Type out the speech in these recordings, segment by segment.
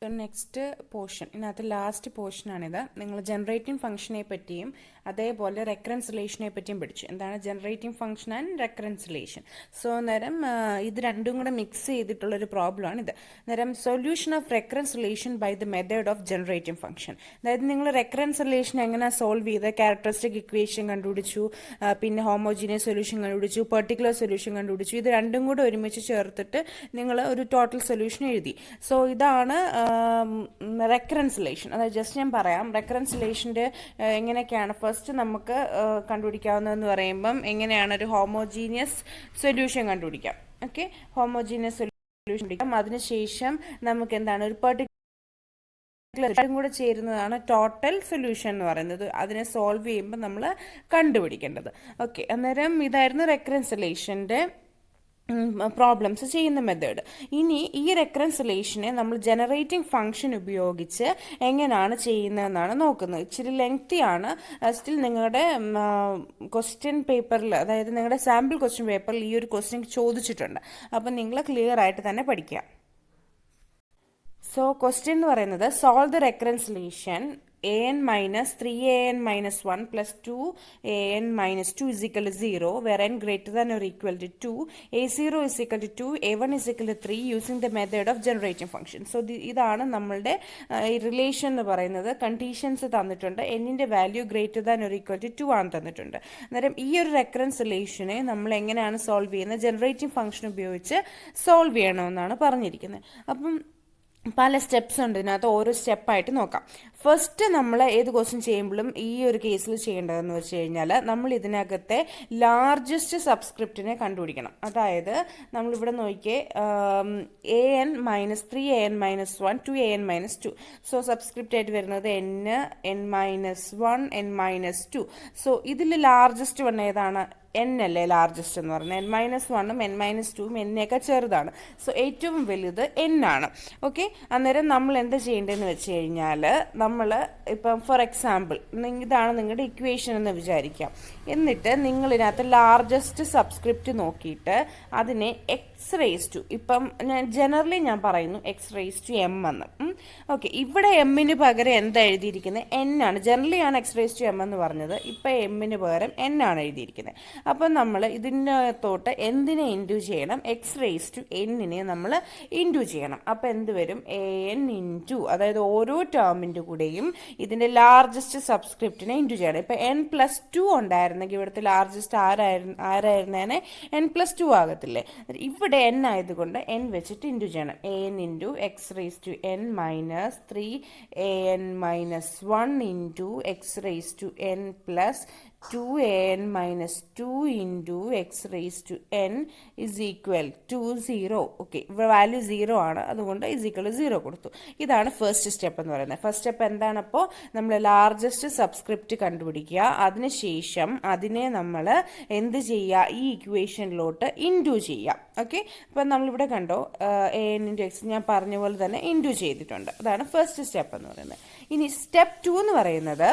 Next portion ഇതിനകത്ത് last പോർഷനാണിത്. നിങ്ങൾ generating ഫംഗ്ഷനെ പറ്റിയും അതേപോലെ റെക്കറൻസ് റിലേഷനെ പറ്റിയും പഠിച്ചു. എന്താണ് generating function and recurrence relation. So അന്നേരം ഇത് രണ്ടും കൂടെ മിക്സ് ചെയ്തിട്ടുള്ളൊരു പ്രോബ്ലമാണ് ഇത്. അന്നേരം solution of recurrence relation by the method of generating function. അതായത് നിങ്ങൾ റെക്കറൻസ് റിലേഷൻ എങ്ങനെ സോൾവ് ചെയ്ത് ക്യാരക്ടറിസ്റ്റിക് ഇക്വേഷൻ കണ്ടുപിടിച്ചു, പിന്നെ ഹോമോജീനിയസ് സൊല്യൂഷൻ കണ്ടുപിടിച്ചു, പെർട്ടിക്കുലർ സൊല്യൂഷൻ കണ്ടുപിടിച്ചു. ഇത് രണ്ടും കൂടെ ഒരുമിച്ച് ചേർത്തിട്ട് നിങ്ങൾ ഒരു ടോട്ടൽ സൊല്യൂഷൻ എഴുതി. സോ ഇതാണ് റെക്കറൻസ് റിലേഷൻ. അതായത് ജസ്റ്റ് ഞാൻ പറയാം റെക്കറൻസ് റിലേഷൻ്റെ എങ്ങനെയൊക്കെയാണ്. ഫസ്റ്റ് നമുക്ക് കണ്ടുപിടിക്കാവുന്നതെന്ന് പറയുമ്പം എങ്ങനെയാണ് ഒരു ഹോമോജീനിയസ് സൊല്യൂഷൻ കണ്ടുപിടിക്കാം. ഓക്കെ, ഹോമോജീനിയസ് സൊല്യൂഷൻ കണ്ടുപിടിക്കാം. അതിനുശേഷം നമുക്ക് എന്താണ് ഒരു പെർട്ടിക്കുലർ കൂടെ ചേരുന്നതാണ് ടോട്ടൽ സൊല്യൂഷൻ എന്ന് പറയുന്നത്. അതിനെ സോൾവ് ചെയ്യുമ്പോൾ നമ്മൾ കണ്ടുപിടിക്കേണ്ടത്. ഓക്കെ, അന്നേരം ഇതായിരുന്നു റെക്കറൻസ് റിലേഷൻ്റെ പ്രോബ്ലംസ് ചെയ്യുന്ന മെത്തേഡ്. ഇനി ഈ റെക്കറൻസ് റിലേഷനെ നമ്മൾ ജനറേറ്റിംഗ് ഫംഗ്ഷൻ ഉപയോഗിച്ച് എങ്ങനെയാണ് ചെയ്യുന്നതെന്നാണ് നോക്കുന്നത്. ഇച്ചിരി ലെങ്തി ആണ്. സ്റ്റിൽ നിങ്ങളുടെ ക്വസ്റ്റ്യൻ പേപ്പറിൽ, അതായത് നിങ്ങളുടെ സാമ്പിൾ ക്വസ്റ്റ്യൻ പേപ്പറിൽ ഈ ഒരു ക്വസ്റ്റ്യൻ ചോദിച്ചിട്ടുണ്ട്. അപ്പം നിങ്ങൾ ക്ലിയർ ആയിട്ട് തന്നെ പഠിക്കുക. സോ ക്വസ്റ്റ്യൻ എന്ന് പറയുന്നത് solve the recurrence relation an minus 3an minus 1 plus 2an minus 2 is equal to 0 where n greater than or equal to 2, a0 is equal to 2, a1 is equal to 3 using the method of generating function. So ഇതാണ് നമ്മളുടെ relation എന്ന് പറയുന്നത്. Conditions തന്നിട്ടുണ്ട്. എന്നിൻ്റെ value greater than or equal to 2 ആണ് തന്നിട്ടുണ്ട്. അന്നേരം ഈ ഒരു റെക്കറൻസ് റിലേഷനെ നമ്മൾ എങ്ങനെയാണ് സോൾവ് ചെയ്യുന്നത്? ജനറേറ്റിംഗ് ഫംഗ്ഷൻ ഉപയോഗിച്ച് സോൾവ് ചെയ്യണമെന്നാണ് പറഞ്ഞിരിക്കുന്നത്. അപ്പം പല സ്റ്റെപ്സ് ഉണ്ട് ഇതിനകത്ത്. ഓരോ സ്റ്റെപ്പായിട്ട് നോക്കാം. ഫസ്റ്റ് നമ്മൾ ഏത് ക്വസ്റ്റ്യൻ ചെയ്യുമ്പോഴും ഈ ഒരു കേസിൽ ചെയ്യേണ്ടതെന്ന് വെച്ച് കഴിഞ്ഞാൽ നമ്മൾ ഇതിനകത്തെ ലാർജസ്റ്റ് സബ്സ്ക്രിപ്റ്റിനെ കണ്ടുപിടിക്കണം. അതായത് നമ്മളിവിടെ നോക്കിയേ an minus 3an minus 1 2an minus 2. So subscript ആയിട്ട് വരുന്നത് n minus 1 n minus 2. So ഇതിൽ ലാർജസ്റ്റ് വൺ ഏതാണ്? n അല്ലേ ലാർജസ്റ്റ് എന്ന് പറഞ്ഞാൽ. n മൈനസ് 1ഉം n മൈനസ് 2ഉം എന്നേക്കാൾ ചെറുതാണ്. സോ ഏറ്റവും വലുത് n ആണ്. ഓക്കെ, അന്നേരം നമ്മൾ എന്താ ചെയ്യേണ്ടതെന്ന് വെച്ച് കഴിഞ്ഞാൽ നമ്മൾ ഇപ്പം ഫോർ എക്സാമ്പിൾ ഇതാണ് നിങ്ങളുടെ ഇക്വേഷൻ എന്ന് വിചാരിക്കാം. എന്നിട്ട് നിങ്ങൾ ഇതിനകത്ത് ലാർജസ്റ്റ് സബ്സ്ക്രിപ്റ്റ് നോക്കിയിട്ട് അതിനെ എക്സ് റേസ് ടു, ഇപ്പം ജനറലി ഞാൻ പറയുന്നു എക്സ് റേസ് ടു എം എന്ന്. ഓക്കെ, ഇവിടെ എമ്മിന് പകരം എന്താ എഴുതിയിരിക്കുന്നത്? n ആണ്. ജനറലി ആണ് എക്സ് റേസ് ടു എം എന്ന് പറഞ്ഞത്. ഇപ്പം എമ്മിന് പകരം n ആണ് എഴുതിയിരിക്കുന്നത്. അപ്പം നമ്മൾ ഇതിനകത്തോട്ട് എന്തിനെ ഇൻറ്റു ചെയ്യണം? എക്സ് റേസ് ടു എന്നിനെ നമ്മൾ ഇൻറ്റു ചെയ്യണം. അപ്പം എന്ത് വരും? an ഇൻറ്റു, അതായത് ഓരോ ടേമിൻ്റെ കൂടെയും ഇതിൻ്റെ ലാർജസ്റ്റ് സബ്സ്ക്രിപ്റ്റിനെ ഇൻറ്റു ചെയ്യണം. ഇപ്പം n പ്ലസ് 2 ഉണ്ടായിരുന്നെങ്കിൽ ഇവിടുത്തെ ലാർജസ്റ്റ് ആരായിരുന്നേനെ? n പ്ലസ് 2 ആകത്തില്ലേ? ഇവിടെ n ആയതുകൊണ്ട് n വെച്ചിട്ട് ഇൻറ്റു ചെയ്യണം. an into x raise to n minus 3an minus 1 into x raise to n plus 2an minus 2 into x raised to n is equal to 0. Okay, ഇവിടെ value 0 ആണ്, അതുകൊണ്ട് is equal to 0 കൊടുത്തു. ഇതാണ് first step എന്ന് പറയുന്നത്. First step എന്താണ്? അപ്പോൾ നമ്മൾ ലാർജസ്റ്റ് സബ്സ്ക്രിപ്റ്റ് കണ്ടുപിടിക്കുക. അതിനുശേഷം അതിനെ നമ്മൾ എന്ത് ചെയ്യുക? ഈ ഇക്വേഷനിലോട്ട് ഇൻറ്റു ചെയ്യാം. ഓക്കെ, അപ്പം നമ്മളിവിടെ കണ്ടോ an ഇൻറ്റു എക്സ് ഞാൻ പറഞ്ഞ പോലെ തന്നെ ഇൻറ്റു ചെയ്തിട്ടുണ്ട്. അതാണ് ഫസ്റ്റ് സ്റ്റെപ്പ് എന്ന് പറയുന്നത്. ഇനി സ്റ്റെപ്പ് 2 എന്ന് പറയുന്നത്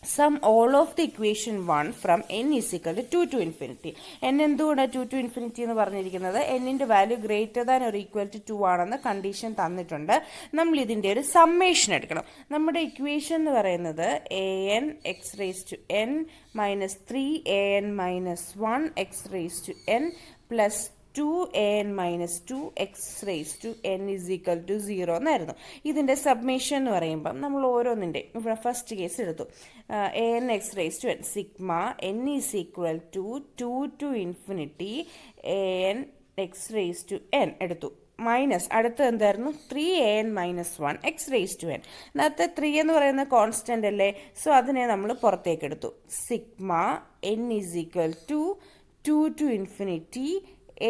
sum all of the equation 1 from n is equal to 2 to infinity. n എന്തുകൊണ്ടാണ് 2 ടു ഇൻഫിനിറ്റി എന്ന് പറഞ്ഞിരിക്കുന്നത്? എന്നിൻ്റെ value greater than or equal to 2 ആണെന്ന് കണ്ടീഷൻ തന്നിട്ടുണ്ട്. നമ്മൾ ഇതിൻ്റെ ഒരു സമ്മേഷൻ എടുക്കണം. നമ്മുടെ ഇക്വേഷൻ എന്ന് പറയുന്നത് an x raise to n minus 3an minus 1 x raise to n plus 2an minus 2 x raise to n is equal to 0 എന്നായിരുന്നു. ഇതിൻ്റെ സബ്മിഷൻ എന്ന് പറയുമ്പം നമ്മൾ ഓരോന്നിൻ്റെ ഇവിടെ ഫസ്റ്റ് കേസ് എടുത്തു. an x raise to n sigma n is equal to 2 to infinity an x raise to n എടുത്തു. Minus അടുത്ത് എന്തായിരുന്നു? 3an minus 1 x raise to n. നേരത്തെ 3 എന്ന് പറയുന്ന കോൺസ്റ്റൻ്റ് അല്ലേ? സോ അതിനെ നമ്മൾ പുറത്തേക്ക് എടുത്തു. Sigma n is equal to 2 to infinity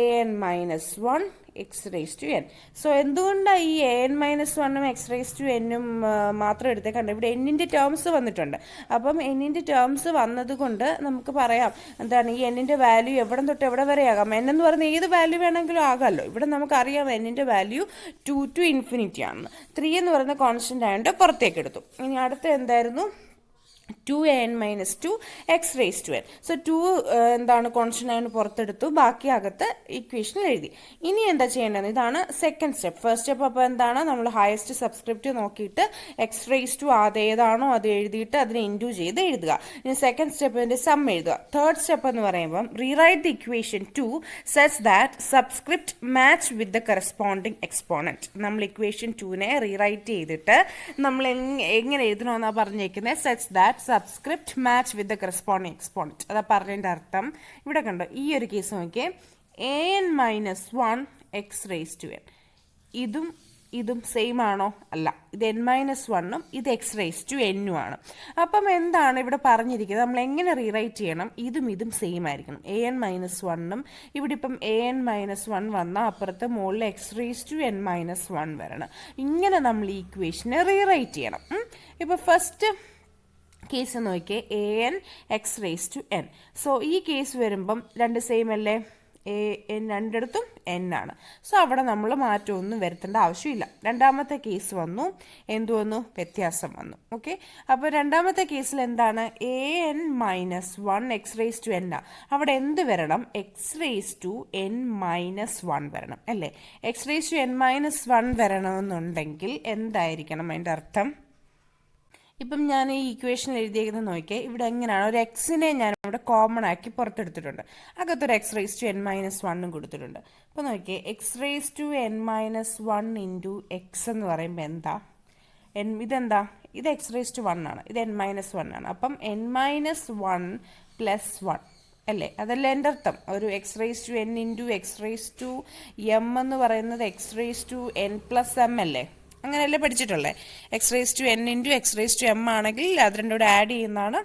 an minus 1 x raise to n. So എന്തുകൊണ്ടാണ് ഈ an മൈനസ് 1ഉം എക്സ് റേസ് ടു എന്നും മാത്രം എടുത്തേക്കണ്ട? ഇവിടെ എന്നിൻ്റെ ടേംസ് വന്നിട്ടുണ്ട്. അപ്പം എന്നിൻ്റെ ടേംസ് വന്നതുകൊണ്ട് നമുക്ക് പറയാം എന്താണ് ഈ എന്നിൻ്റെ വാല്യൂ എവിടെ തൊട്ട് എവിടെ വരെ ആകാം? n എന്ന് പറയുന്ന ഏത് വാല്യൂ വേണമെങ്കിലും ആകാമല്ലോ. ഇവിടെ നമുക്കറിയാം എന്നിൻ്റെ വാല്യൂ 2 ടു ഇൻഫിനിറ്റി ആണെന്ന്. 3 എന്ന് പറയുന്ന കോൺസ്റ്റൻ്റ് ആയതുകൊണ്ട് പുറത്തേക്ക് എടുത്തു. ഇനി അടുത്ത എന്തായിരുന്നു? 2an-2 x raised to n. So 2 എന്താണ് കോൺസ്റ്റന്റ് ആയിട്ട് പുറത്തെടുത്തു, ബാക്കി അകത്ത് ഇക്വേഷനിൽ എഴുതി. ഇനി എന്താ ചെയ്യേണ്ടത്? ഇതാണ് സെക്കൻഡ് സ്റ്റെപ്പ്. ഫസ്റ്റ് സ്റ്റെപ്പ് അപ്പോൾ എന്താണ്, നമ്മൾ ഹയസ്റ്റ് സബ്സ്ക്രിപ്റ്റ് നോക്കിയിട്ട് എക്സ് റേസ് ടു അതേതാണോ അത് എഴുതിയിട്ട് അതിനെ ഇൻറ്റു ചെയ്ത് എഴുതുക. ഇനി സെക്കൻഡ് സ്റ്റെപ്പിന്റെ സം എഴുതുക. തേർഡ് സ്റ്റെപ്പ് എന്ന് പറയുമ്പം rewrite the equation 2 such that subscript match with the corresponding exponent. നമ്മൾ ഇക്വേഷൻ 2നെ റീറൈറ്റ് ചെയ്തിട്ട് നമ്മൾ എങ്ങനെ എഴുതണമെന്നാണ് പറഞ്ഞേക്കുന്നത്, such that subscript match with the corresponding exponent. അതാ പറഞ്ഞതിൻ്റെ അർത്ഥം. ഇവിടെ കണ്ടോ, ഈ ഒരു കേസ് നോക്കിയേ, an-1 x raised to n. ഇതും സെയിം ആണോ? അല്ല. ഇത് n-1ഉം ഇത് x raised to n-ഉം ആണ്. അപ്പം എന്താണ് ഇവിടെ പറഞ്ഞിരിക്കുന്നത്, നമ്മൾ എങ്ങനെ റീറൈറ്റ് ചെയ്യണം? ഇതും സെയിം ആയിരിക്കണം. an-1ഉം ഇവിടെ ഇപ്പം an-1 വന്നാൽ അപ്പുറത്ത് മുകളിൽ x raised to n-1 വരണം. ഇങ്ങനെ നമ്മൾ ഈ ഇക്വേഷനെ റീറൈറ്റ് ചെയ്യണം. ഇപ്പം ഫസ്റ്റ് കേസ് നോക്കിയേ, an x raised to n. So ഈ കേസ് വരുമ്പം രണ്ട് സെയിം അല്ലേ? രണ്ടിടത്തും n ആണ്. സോ അവിടെ നമ്മൾ മാറ്റമൊന്നും വരുത്തേണ്ട ആവശ്യമില്ല. രണ്ടാമത്തെ കേസ് വന്നു, എന്തു വന്നു? വ്യത്യാസം വന്നു. ഓക്കെ, അപ്പോൾ രണ്ടാമത്തെ കേസിൽ എന്താണ്? an-1 x raised to n. അവിടെ എന്ത് വരണം? x raised to n-1 വരണം അല്ലേ? x raised to n-1 വരണമെന്നുണ്ടെങ്കിൽ എന്തായിരിക്കണം അതിൻ്റെ അർത്ഥം? ഇപ്പം ഞാൻ ഈ ഇക്വേഷനിൽ എഴുതിയേക്കുന്നത് നോക്കിയാൽ ഇവിടെ എങ്ങനെയാണ്, ഒരു എക്സിനെ ഞാൻ ഇവിടെ കോമൺ ആക്കി പുറത്തെടുത്തിട്ടുണ്ട്. അകത്തൊരു എക്സ് റേസ് ടു n-1 കൊടുത്തിട്ടുണ്ട്. അപ്പോൾ നോക്കിയേ, x raise to n-1 into x എന്ന് പറയുമ്പോൾ എന്താ? ഇതെന്താ? ഇത് എക്സ് റേസ് ടു 1 ആണ്, ഇത് n-1 ആണ്. അപ്പം n-1 പ്ലസ് 1 അല്ലേ? അതല്ലേ എൻ്റെ അർത്ഥം. ഒരു x raise to n into x raise to m എന്ന് പറയുന്നത് x raise to n plus m അല്ലേ? അങ്ങനെയല്ലേ പഠിച്ചിട്ടുള്ളേ? X raise to n into x raise to m ആണെങ്കിൽ അത് രണ്ടും കൂടെ ആഡ് ചെയ്യുന്നതാണ്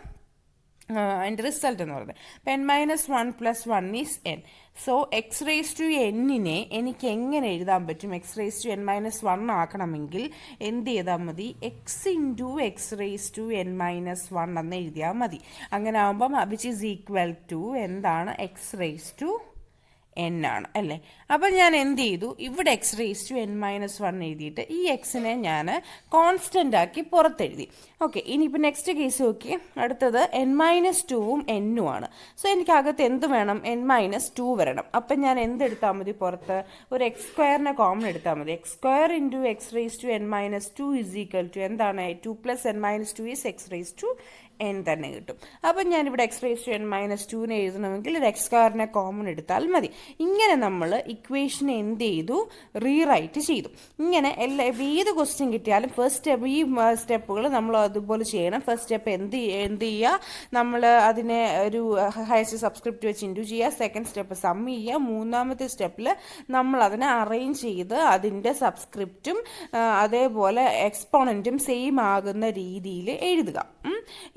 അതിൻ്റെ റിസൾട്ട് എന്ന് പറയുന്നത്. അപ്പം n-1 plus 1 is n. So x raise to എന്നിനെ എനിക്ക് എങ്ങനെ എഴുതാൻ പറ്റും? എക്സ് റേസ് ടു n-1 ആക്കണമെങ്കിൽ എന്ത് ചെയ്താൽ മതി? X into x raise to n-1 എന്ന് എഴുതിയാൽ മതി. അങ്ങനെ ആകുമ്പം വിച്ച് ഈസ് ഈക്വൽ ടു എന്താണ്? എക്സ് റേസ് ടു n ആണ് അല്ലേ? അപ്പം ഞാൻ എന്ത് ചെയ്തു? ഇവിടെ എക്സ് റേസ് ടു n-1 എഴുതിയിട്ട് ഈ എക്സിനെ ഞാൻ കോൺസ്റ്റൻ്റ് ആക്കി പുറത്തെഴുതി. ഓക്കെ, ഇനിയിപ്പോൾ നെക്സ്റ്റ് കേസ് നോക്കി. അടുത്തത് n-2ഉം n-ഉം ആണ്. സോ എനിക്ക് അകത്ത് എന്ത് വേണം? n-2 വരണം. അപ്പം ഞാൻ എന്തെടുത്താൽ മതി? പുറത്ത് ഒരു എക്സ് സ്ക്വയറിനെ കോമൺ എടുത്താൽ മതി. X square into x raise to n-2 is equal to എന്താണ്? 2 plus n-2 is x raise to n തന്നെ കിട്ടും. അപ്പം ഞാനിവിടെ എക്സ് റേസ് ടു n-2നെ എഴുതണമെങ്കിൽ ഇത് എക്സ് സ്ക്വയറിനെ കോമൺ എടുത്താൽ മതി. ഇങ്ങനെ നമ്മൾ ഇക്വേഷനെ എന്ത് ചെയ്തു? റീറൈറ്റ് ചെയ്തു. ഇങ്ങനെ ഏത് ക്വസ്റ്റ്യൻ കിട്ടിയാലും ഫസ്റ്റ് സ്റ്റെപ്പ്, ഈ സ്റ്റെപ്പുകൾ നമ്മൾ അതുപോലെ ചെയ്യണം. ഫസ്റ്റ് സ്റ്റെപ്പ് എന്ത് ചെയ്യുക? നമ്മൾ അതിനെ ഒരു ഹയസ്റ്റ് സബ്സ്ക്രിപ്റ്റ് വെച്ച് ഇൻറ്റു ചെയ്യുക. സെക്കൻഡ് സ്റ്റെപ്പ് സം ചെയ്യുക. മൂന്നാമത്തെ സ്റ്റെപ്പിൽ നമ്മൾ അതിനെ അറേഞ്ച് ചെയ്ത് അതിൻ്റെ സബ്സ്ക്രിപ്റ്റും അതേപോലെ എക്സ്പോണൻറ്റും സെയിം ആകുന്ന രീതിയിൽ എഴുതുക.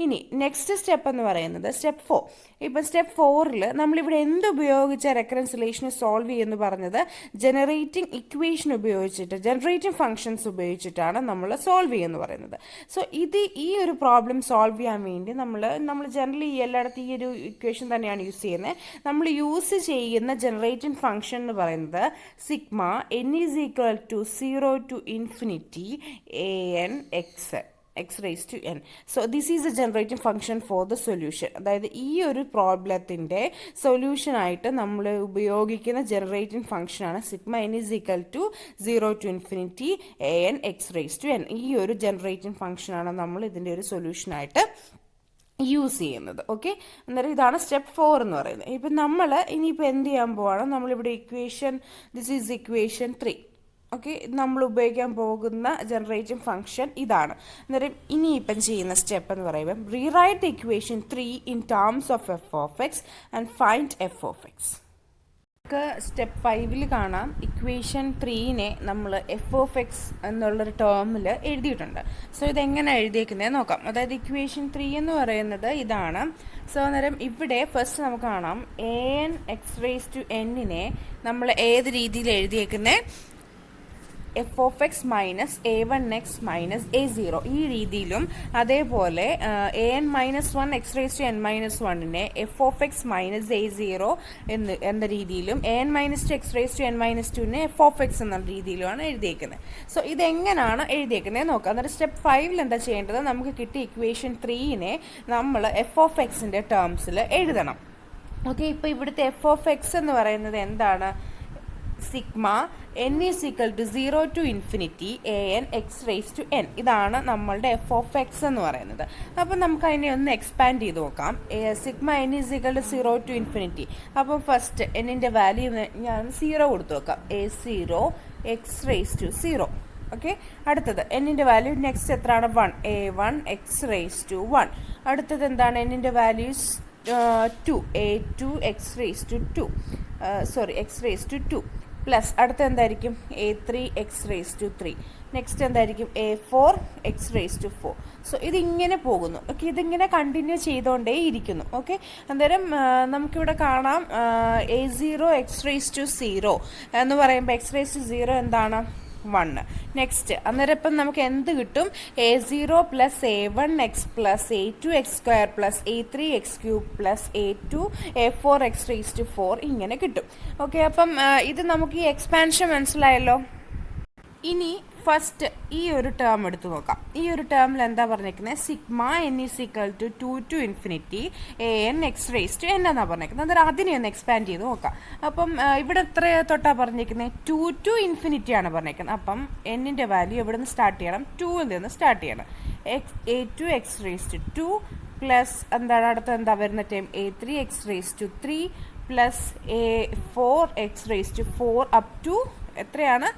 ഇനി നെക്സ്റ്റ് സ്റ്റെപ്പ് എന്ന് പറയുന്നത് സ്റ്റെപ്പ് 4. ഇപ്പം സ്റ്റെപ്പ് 4ൽ നമ്മളിവിടെ എന്ത് ഉപയോഗിച്ച റെക്കറൻസ് റിലേഷനെ സോൾവ് ചെയ്യുമെന്ന് പറഞ്ഞത് ജനറേറ്റിംഗ് ഇക്വേഷൻ ഉപയോഗിച്ചിട്ട്, ജനറേറ്റിംഗ് ഫംഗ്ഷൻസ് ഉപയോഗിച്ചിട്ടാണ് നമ്മൾ സോൾവ് ചെയ്യുമെന്ന് പറയുന്നത്. സോ ഈ ഒരു പ്രോബ്ലം സോൾവ് ചെയ്യാൻ വേണ്ടി നമ്മൾ ജനറലി എല്ലായിടത്തും ഈ ഒരു ഇക്വേഷൻ തന്നെയാണ് യൂസ് ചെയ്യുന്നത്. നമ്മൾ യൂസ് ചെയ്യുന്ന ജനറേറ്റിംഗ് ഫംഗ്ഷൻ എന്ന് പറയുന്നത് sigma n is equal to 0 to infinity an x raised to n. So this is a generating function for the solution. അതായത് ഈ ഒരു പ്രോബ്ലത്തിൻ്റെ സൊല്യൂഷൻ ആയിട്ട് നമ്മൾ ഉപയോഗിക്കുന്ന ജനറേറ്റിംഗ് ഫംഗ്ഷനാണ് sigma n is equal to 0 to infinity an x raised to n. ഈ ഒരു generating ഫംഗ്ഷനാണ് നമ്മൾ ഇതിൻ്റെ ഒരു സൊല്യൂഷനായിട്ട് യൂസ് ചെയ്യുന്നത്. ഓക്കെ, അന്നേരം ഇതാണ് സ്റ്റെപ്പ് 4 എന്ന് പറയുന്നത്. ഇപ്പം നമ്മൾ ഇനിയിപ്പോൾ എന്ത് ചെയ്യാൻ പോവാണ്? നമ്മളിവിടെ equation, this is equation 3. Okay, നമ്മൾ ഉപയോഗിക്കാൻ പോകുന്ന ജനറേറ്റിംഗ് ഫംഗ്ഷൻ ഇതാണ്. അന്നേരം ഇനിയിപ്പം ചെയ്യുന്ന സ്റ്റെപ്പ് എന്ന് പറയുമ്പോൾ rewrite equation 3 in terms of F of X and find F of X. നമുക്ക് സ്റ്റെപ്പ് 5ൽ കാണാം, ഇക്വേഷൻ 3നെ നമ്മൾ എഫ് ഓഫ് എക്സ് എന്നുള്ളൊരു ടേമിൽ എഴുതിയിട്ടുണ്ട്. സോ ഇതെങ്ങനെ എഴുതിയേക്കുന്നത് നോക്കാം. അതായത് ഇക്വേഷൻ 3 എന്ന് പറയുന്നത് ഇതാണ്. സോ അന്നേരം ഇവിടെ ഫസ്റ്റ് നമുക്ക് കാണാം an x raised to n-നെ നമ്മൾ ഏത് രീതിയിൽ എഴുതിയേക്കുന്നത്? F of x minus a one x minus a zero ഈ രീതിയിലും, അതേപോലെ a n minus one x raise to n minus വണ്ണിനെ f of x minus a zero എന്ന രീതിയിലും, a n minus two x raise to n minus ടുവിനെ f of x എന്ന രീതിയിലുമാണ് എഴുതിയേക്കുന്നത്. So ഇതെങ്ങനെയാണ് എഴുതിയേക്കുന്നത് നോക്കാം. അന്നേരം സ്റ്റെപ്പ് 5 എന്താ ചെയ്യേണ്ടത്, നമുക്ക് കിട്ടിയ ഇക്വേഷൻ 3നെ നമ്മൾ എഫ് ഓഫ് എക്സിൻ്റെ ടേംസിൽ എഴുതണം. ഓക്കെ, ഇപ്പോൾ ഇവിടുത്തെ എഫ് ഓഫ് എക്സ് എന്ന് പറയുന്നത് എന്താണ്? Sigma n is equal to 0 to infinity a n x raise to n. ഇതാണ് നമ്മളുടെ എഫ് ഓഫ് എക്സ് എന്ന് പറയുന്നത്. അപ്പം നമുക്ക് അതിനെ ഒന്ന് എക്സ്പാൻഡ് ചെയ്ത് നോക്കാം. Sigma n is equal to 0 to infinity. അപ്പം ഫസ്റ്റ് എന്നിൻ്റെ വാല്യൂ ഞാൻ 0 കൊടുത്തു നോക്കാം. a0 x raise to 0. Okay, അടുത്തത് എന്നിൻ്റെ വാല്യൂ നെക്സ്റ്റ് എത്രയാണ്? 1 a1 എക്സ് റേസ് ടു 1. അടുത്തത് എന്താണ്? എന്നിൻ്റെ values 2 a2 x raise to 2 x raise to 2 plus അടുത്ത എന്തായിരിക്കും? a3 x raise to 3. Next എന്തായിരിക്കും? a4 x raise to 4. So ഇതിങ്ങനെ പോകുന്നു. ഓക്കെ, ഇതിങ്ങനെ കണ്ടിന്യൂ ചെയ്തുകൊണ്ടേ ഇരിക്കുന്നു. ഓക്കെ, അന്നേരം നമുക്കിവിടെ കാണാം a0 എക്സ് റേസ് ടു 0 എന്ന് പറയുമ്പോൾ എക്സ് റേസ് ടു 0 എന്താണ്? 1. നെക്സ്റ്റ് അന്നേരം ഇപ്പം നമുക്ക് എന്ത് കിട്ടും? a0 plus a1 x plus a2 x square plus a3 x cube plus a2 a4 x raise to 4 ഇങ്ങനെ കിട്ടും. ഓക്കെ, അപ്പം ഇത് നമുക്ക് ഈ എക്സ്പാൻഷൻ മനസ്സിലായല്ലോ. ഇനി ഫസ്റ്റ് ഈ ഒരു ടേം എടുത്ത് നോക്കാം. ഈ ഒരു ടേമിൽ എന്താ പറഞ്ഞിരിക്കുന്നത്? Sigma n is equal to 2 to infinity a n x raise to n എന്നാണ് പറഞ്ഞിരിക്കുന്നത്. അന്നേരം അതിനെ ഒന്ന് എക്സ്പാൻഡ് ചെയ്ത് നോക്കാം. അപ്പം ഇവിടെ എത്ര തൊട്ടാണ് പറഞ്ഞിരിക്കുന്നത്? 2 ടു ഇൻഫിനിറ്റി ആണ് പറഞ്ഞിരിക്കുന്നത്. അപ്പം എന്നിൻ്റെ വാല്യൂ എവിടെ നിന്ന് സ്റ്റാർട്ട് ചെയ്യണം? 2ൽ നിന്ന് സ്റ്റാർട്ട് ചെയ്യണം. a2 x raise to 2 plus എന്താണ് അടുത്ത എന്താ വരുന്ന time? a3 x raise to 3 plus a4 x raise to 4 up to എത്രയാണ്?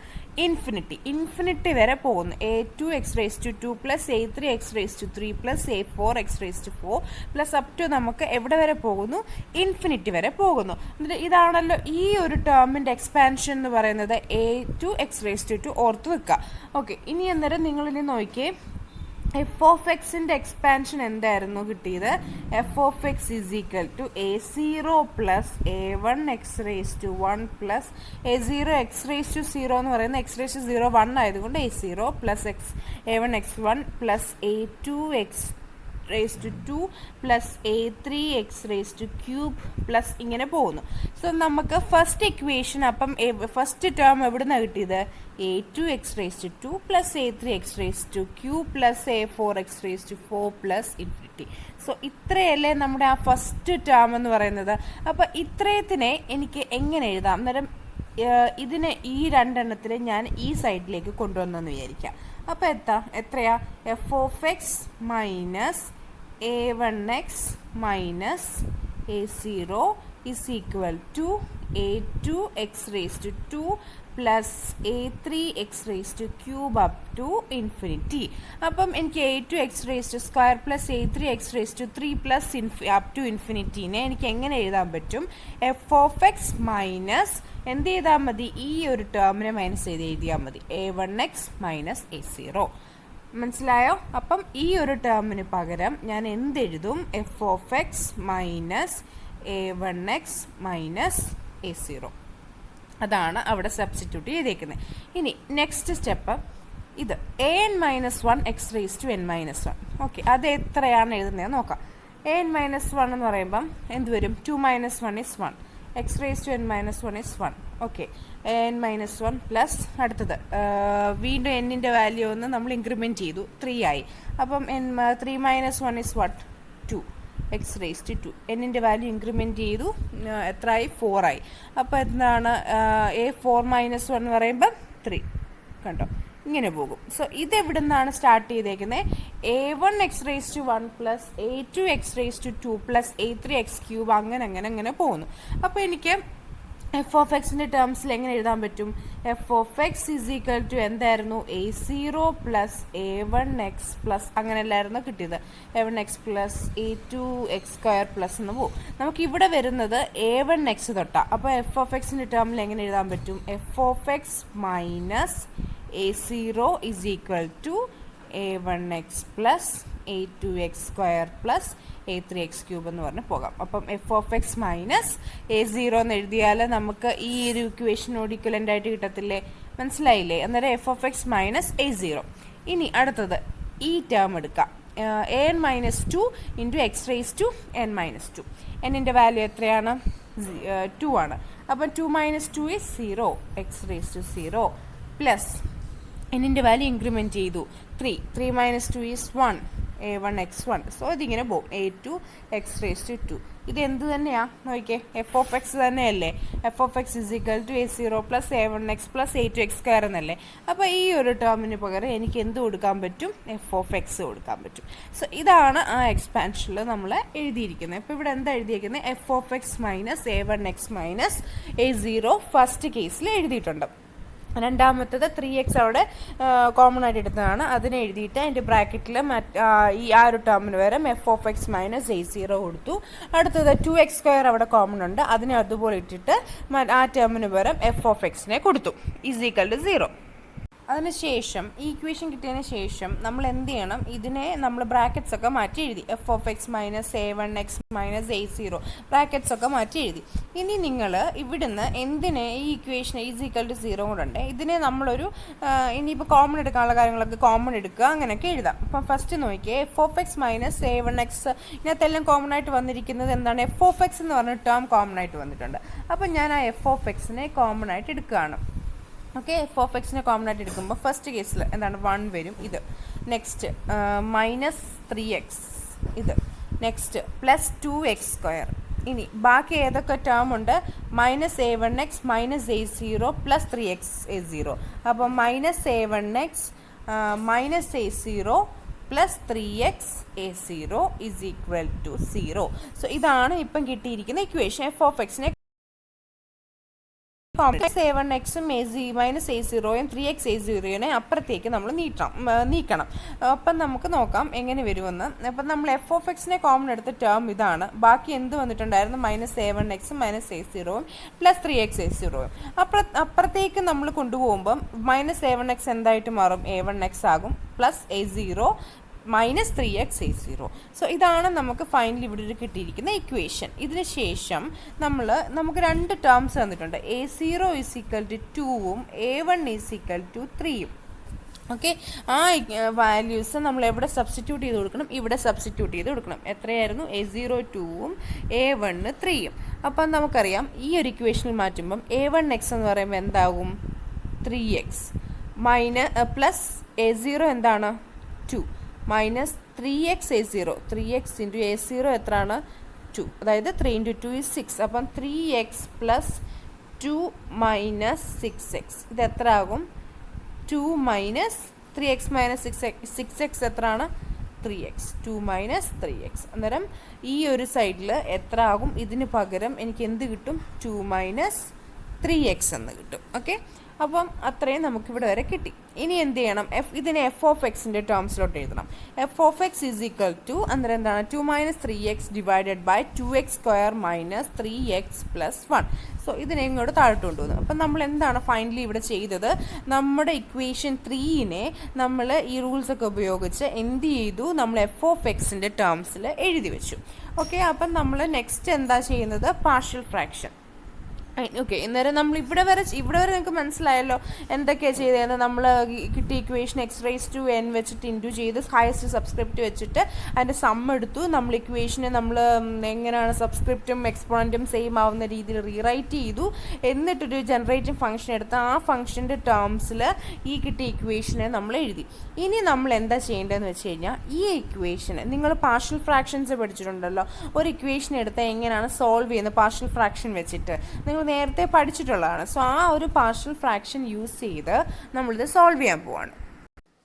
ഇൻഫിനിറ്റി വരെ പോകുന്നു. a2 x raise to 2 plus a3 x raise to 3 plus a4 x raise to 4 plus up to നമുക്ക് എവിടെ വരെ പോകുന്നു? ഇൻഫിനിറ്റി വരെ പോകുന്നു. എന്നിട്ട് ഇതാണല്ലോ ഈ ഒരു ടേമിൻ്റെ എക്സ്പാൻഷൻ എന്ന് പറയുന്നത്. a2 എക്സ് റേസ് ടു 2 ഓർത്ത് വെക്കുക. ഓക്കെ, ഇനി അന്നേരം നിങ്ങളിനി നോക്കിയേ, എഫ് ഓഫ് എക്സിൻ്റെ എക്സ്പാൻഷൻ എന്തായിരുന്നു കിട്ടിയത്? F of x is equal to a0 plus a1 x raise to 1 plus a0 x raise to 0 എന്ന് പറയുന്നത് എക്സ് റേസ് ടു 0 1 ആയതുകൊണ്ട് a0 plus a1 x1 plus a2 x raise to 2 plus a3 x raise to cube plus ഇങ്ങനെ പോകുന്നു. So നമുക്ക് first equation അപ്പം first term എവിടെ നിന്നാണ് കിട്ടിയത്? a2 x raise to 2 plus a3 x raise to cube plus a4 x raise to 4 plus infinity. So ഇത്രയല്ലേ നമ്മുടെ ആ ഫസ്റ്റ് ടേം എന്ന് പറയുന്നത്. അപ്പോൾ ഇത്രയത്തിനെ എനിക്ക് എങ്ങനെ എഴുതാം? അന്നേരം ഇതിനെ ഈ രണ്ടെണ്ണത്തിൽ ഞാൻ ഈ സൈഡിലേക്ക് കൊണ്ടുവന്നെന്ന് വിചാരിക്കാം. അപ്പോൾ എത്രയാ? F of x minus a1x minus a0 is equal to a2 x raise to 2 plus a3 x raise to cube up to infinity. അപ്പം എനിക്ക് a2 x raise to square plus a3 x raise to 3 plus up to ഇൻഫിനിറ്റീനെ എനിക്ക് എങ്ങനെ എഴുതാൻ പറ്റും? F of x minus എന്ത് ചെയ്താൽ മതി? ഈ ഒരു ടേമിനെ മൈനസ് ചെയ്ത് എഴുതിയാൽ മതി. a1x minus a0. മനസ്സിലായോ? അപ്പം ഈ ഒരു ടേമിന് പകരം ഞാൻ എന്തെഴുതും? F of x minus a1x minus a0. അതാണ് അവിടെ സബ്സ്റ്റിറ്റ്യൂട്ട് ചെയ്തേക്കുന്നത്. ഇനി നെക്സ്റ്റ് സ്റ്റെപ്പ് ഇത് an minus 1 x raise to n minus 1. Okay, അത് എത്രയാണ് എഴുതുന്നത് നോക്കാം. an മൈനസ് 1 എന്ന് പറയുമ്പം എന്ത് വരും? 2 minus 1 is 1. X raise to n minus 1 is 1. Okay, n minus 1 plus അടുത്തത് വീണ്ടും എന്നിൻ്റെ വാല്യൂ ഒന്ന് നമ്മൾ ഇൻക്രിമെൻറ്റ് ചെയ്തു, 3 ആയി. അപ്പം 3 minus 1 is what? 2 x raise to 2. എന്നിൻ്റെ വാല്യൂ ഇൻക്രിമെൻറ്റ് ചെയ്തു, എത്രയായി? 4 ആയി. അപ്പോൾ എന്താണ് a4 മൈനസ് 1 എന്ന് പറയുമ്പം 3. കണ്ടോ, ഇങ്ങനെ പോകും. സോ ഇതെവിടെ നിന്നാണ് സ്റ്റാർട്ട് ചെയ്തേക്കുന്നത്? a1 x raise to 1 plus a2 x raise to 2 plus a3 x cube അങ്ങനെ പോകുന്നു. അപ്പോൾ എനിക്ക് എഫ് ഓഫ് എക്സിൻ്റെ ടേംസിൽ എങ്ങനെ എഴുതാൻ പറ്റും? F of x is equal to എന്തായിരുന്നു? a0 plus a1 x plus അങ്ങനെയല്ലായിരുന്നു കിട്ടിയത്. a1 x plus a2 x square plus എന്ന് പോകും. നമുക്ക് ഇവിടെ വരുന്നത് a1 എക്സ് തൊട്ടാണ്. അപ്പോൾ എഫ് ഓഫ് എക്സിൻ്റെ ടേമിൽ എങ്ങനെ എഴുതാൻ പറ്റും? F of x minus a0 is equal to a1 x plus a2 x square plus a3 x cube എന്ന് പറഞ്ഞ് പോകാം. അപ്പം F of x minus a0 എന്ന് എഴുതിയാൽ നമുക്ക് ഈ ഒരു ഇക്വേഷനോട് ഇക്വലൻ്റ് ആയിട്ട് കിട്ടത്തില്ലേ? മനസ്സിലായില്ലേ? അന്നേരം F of x minus a0. ഇനി അടുത്തത് ഈ ടേം എടുക്കാം, an-2 into x raise to n-2. എന്നിൻ്റെ വാല്യൂ എത്രയാണ്? 2 ആണ്. അപ്പം 2 - 2 is 0, x raise to 0 plus എന്നിൻ്റെ വാല്യൂ ഇൻക്രിമെൻറ്റ് ചെയ്തു 3 - 2 is 1, a1 x1. സോ ഇതിങ്ങനെ പോകും a2 എക്സ് റേസ് ടു 2. ഇത് എന്ത് തന്നെയാണ് നോക്കിയേ? എഫ് ഓഫ് എക്സ് തന്നെയല്ലേ? F of x is equal to a0 plus a1x plus a2x² എന്നല്ലേ? അപ്പോൾ ഈ ഒരു ടേമിന് പകരം എനിക്ക് എന്ത് കൊടുക്കാൻ പറ്റും? എഫ് ഓഫ് എക്സ് കൊടുക്കാൻ പറ്റും. സോ ഇതാണ് ആ എക്സ്പാൻഷനിൽ നമ്മൾ എഴുതിയിരിക്കുന്നത്. ഇപ്പോൾ ഇവിടെ എന്താ എഴുതിയിരിക്കുന്നത്? F of x minus a1x minus a0 first കേസിൽ എഴുതിയിട്ടുണ്ട്. രണ്ടാമത്തത് 3x അവിടെ കോമൺ ആയിട്ട് എടുത്തതാണ്, അതിനെ എഴുതിയിട്ട് അതിൻ്റെ ബ്രാക്കറ്റിൽ ഈ ആ ഒരു ടേമിന് വരെ F of x minus a0 കൊടുത്തു. അടുത്തത് 2x² അവിടെ കോമൺ ഉണ്ട്, അതിനെ അതുപോലെ ഇട്ടിട്ട് ആ ടേമിന് വരെ എഫ് ഓഫ് എക്സിനെ കൊടുത്തു ഈസ് ഈക്വൽ ടു 0. അതിനുശേഷം ഈ ഇക്വേഷൻ കിട്ടിയതിന് ശേഷം നമ്മൾ എന്ത് ചെയ്യണം? ഇതിനെ നമ്മൾ ബ്രാക്കറ്റ്സ് ഒക്കെ മാറ്റി എഴുതി. F of x minus a1x minus a0 brackets ഒക്കെ മാറ്റി എഴുതി. ഇനി നിങ്ങൾ ഇവിടുന്ന് എന്തിനെ ഈ ഇക്വേഷൻ ഈസ് ഈക്വൽ ടു 0 കൂടെ ഉണ്ട്, ഇതിനെ നമ്മളൊരു ഇനിയിപ്പോൾ കോമൺ എടുക്കാനുള്ള കാര്യങ്ങളൊക്കെ കോമൺ എടുക്കുക, അങ്ങനെയൊക്കെ എഴുതാം. അപ്പം ഫസ്റ്റ് നോക്കിയേ, f of x minus a1x, ഇതിനകത്തെല്ലാം കോമൺ ആയിട്ട് വന്നിരിക്കുന്നത് എന്താണ്? എഫ് ഓഫ് എക്സ് എന്ന് പറഞ്ഞ ടേം കോമൺ ആയിട്ട് വന്നിട്ടുണ്ട്. അപ്പം ഞാൻ ആ എഫ് ഓഫ് എക്സിനെ കോമൺ ആയിട്ട് എടുക്കുകയാണ്. ഓക്കെ, എഫ് ഓഫ് എക്സിനെ കോമൺ ആയിട്ട് എടുക്കുമ്പോൾ ഫസ്റ്റ് കേസിൽ എന്താണ്? 1 വരും, ഇത് നെക്സ്റ്റ് മൈനസ് 3x, ഇത് നെക്സ്റ്റ് പ്ലസ് 2x². ഇനി ബാക്കി ഏതൊക്കെ ടേം ഉണ്ട്? Minus a1x minus a0 plus 3x a0. അപ്പോൾ minus a1x minus a0 plus 3x a0 is equal to 0. So ഇതാണ് ഇപ്പം കിട്ടിയിരിക്കുന്ന ഇക്വേഷൻ. എഫ് ഓഫ് എക്സിനെ a1xും മൈനസ് a0യും 3x a0നെ അപ്പുറത്തേക്ക് നമ്മൾ നീക്കണം. അപ്പം നമുക്ക് നോക്കാം എങ്ങനെ വരുമെന്ന്. അപ്പം നമ്മൾ എഫ് ഓഫ് എക്സിനെ കോമൺ എടുത്ത ടേം ഇതാണ്. ബാക്കി എന്ത് വന്നിട്ടുണ്ടായിരുന്നു? മൈനസ് a1xും മൈനസ് a0യും പ്ലസ് 3x a0യും. അപ്പുറത്തേക്ക് നമ്മൾ കൊണ്ടുപോകുമ്പം മൈനസ് a1x എന്തായിട്ട് മാറും? a1x ആകും plus a0 minus 3x a0. So ഇതാണ് നമുക്ക് ഫൈനലി ഇവിടെ ഒരു കിട്ടിയിരിക്കുന്ന ഇക്വേഷൻ. ഇതിന് ശേഷം നമുക്ക് രണ്ട് ടേംസ് തന്നിട്ടുണ്ട്. a0 ഈസ് ഈക്വൽ ടു 2ഉം a1 ഈസ് ഈക്വൽ ടു 3യും. ഓക്കെ, ആ വാല്യൂസ് നമ്മൾ എവിടെ സബ്സ്റ്റിറ്റ്യൂട്ട് ചെയ്ത് കൊടുക്കണം? ഇവിടെ സബ്സ്റ്റിറ്റ്യൂട്ട് ചെയ്ത് കൊടുക്കണം. എത്രയായിരുന്നു? a0 2ഉം a1 3യും. അപ്പം നമുക്കറിയാം ഈ ഒരു ഇക്വേഷനിൽ മാറ്റുമ്പം a1x എന്ന് പറയുമ്പോൾ എന്താകും? 3x പ്ലസ് a0 എന്താണ്? 2 minus 3x a0. 3x into a0 എത്രയാണ്? 2. അതായത് 3 ഇൻറ്റു 2 is 6. അപ്പം 3x പ്ലസ് 2 മൈനസ് 6x ഇത് എത്ര ആകും? 2 മൈനസ് 3x മൈനസ് 6x എത്രയാണ്? 3x. 2 minus 3x. അന്നേരം ഈ ഒരു സൈഡിൽ എത്ര ആകും? ഇതിന് പകരം എനിക്ക് എന്ത് കിട്ടും? 2 മൈനസ് 3x എന്ന് കിട്ടും. ഓക്കെ, അപ്പം അത്രയും നമുക്കിവിടെ വരെ കിട്ടി. ഇനി എന്ത് ചെയ്യണം? ഇതിനെ എഫ് ഓഫ് എക്സിൻ്റെ ടേംസിലോട്ട് എഴുതണം. F of x is equal to അന്നേരം എന്താണ്? 2 minus 3x divided by 2x² minus 3x plus 1. So ഇതിനെ ഇങ്ങോട്ട് താഴോട്ട് കൊണ്ടുവന്നു. അപ്പം നമ്മൾ എന്താണ് ഫൈനലി ഇവിടെ ചെയ്തത്? നമ്മുടെ ഇക്വേഷൻ 3നെ നമ്മൾ ഈ റൂൾസൊക്കെ ഉപയോഗിച്ച് എന്ത് ചെയ്തു? നമ്മൾ എഫ് ഓഫ് എക്സിൻ്റെ ടേംസിൽ എഴുതി വെച്ചു. ഓക്കെ, അപ്പം നമ്മൾ നെക്സ്റ്റ് എന്താ ചെയ്യുന്നത്? Partial fraction. ഓക്കെ, അന്നേരം നമ്മൾ ഇവിടെ വരെ നിങ്ങൾക്ക് മനസ്സിലായല്ലോ എന്തൊക്കെയാണ് ചെയ്തതെന്ന്. നമ്മൾ കിട്ടിയ equation x raise to n വെച്ചിട്ട് ഇൻറ്റു ചെയ്ത് ഹയസ്റ്റ് സബ്സ്ക്രിപ്റ്റ് വെച്ചിട്ട് അതിൻ്റെ സം എടുത്തു. നമ്മൾ ഇക്വേഷനെ നമ്മൾ എങ്ങനെയാണ് സബ്സ്ക്രിപ്റ്റും എക്സ്പോണൻറ്റും സെയിം ആവുന്ന രീതിയിൽ റീറൈറ്റ് ചെയ്തു. എന്നിട്ടൊരു ജനറേറ്റിംഗ് ഫംഗ്ഷൻ എടുത്ത് ആ ഫംഗ്ഷൻ്റെ ടേംസിൽ ഈ കിട്ടിയ ഇക്വേഷനെ നമ്മൾ എഴുതി. ഇനി നമ്മൾ എന്താ ചെയ്യേണ്ടതെന്ന് വെച്ച് കഴിഞ്ഞാൽ ഈ ഇക്വേഷന് നിങ്ങൾ പാർഷ്യൽ ഫ്രാക്ഷൻസ് പഠിച്ചിട്ടുണ്ടല്ലോ. ഒരു ഇക്വേഷൻ എടുത്താൽ എങ്ങനെയാണ് സോൾവ് ചെയ്യുന്നത് പാർഷ്യൽ ഫ്രാക്ഷൻ വെച്ചിട്ട് നിങ്ങൾ നേരത്തെ പഠിച്ചിട്ടുള്ളതാണ്. സോ ആ ഒരു പാർഷ്യൽ ഫ്രാക്ഷൻ യൂസ് ചെയ്ത് നമ്മളിത് സോൾവ് ചെയ്യാൻ പോവാണ്.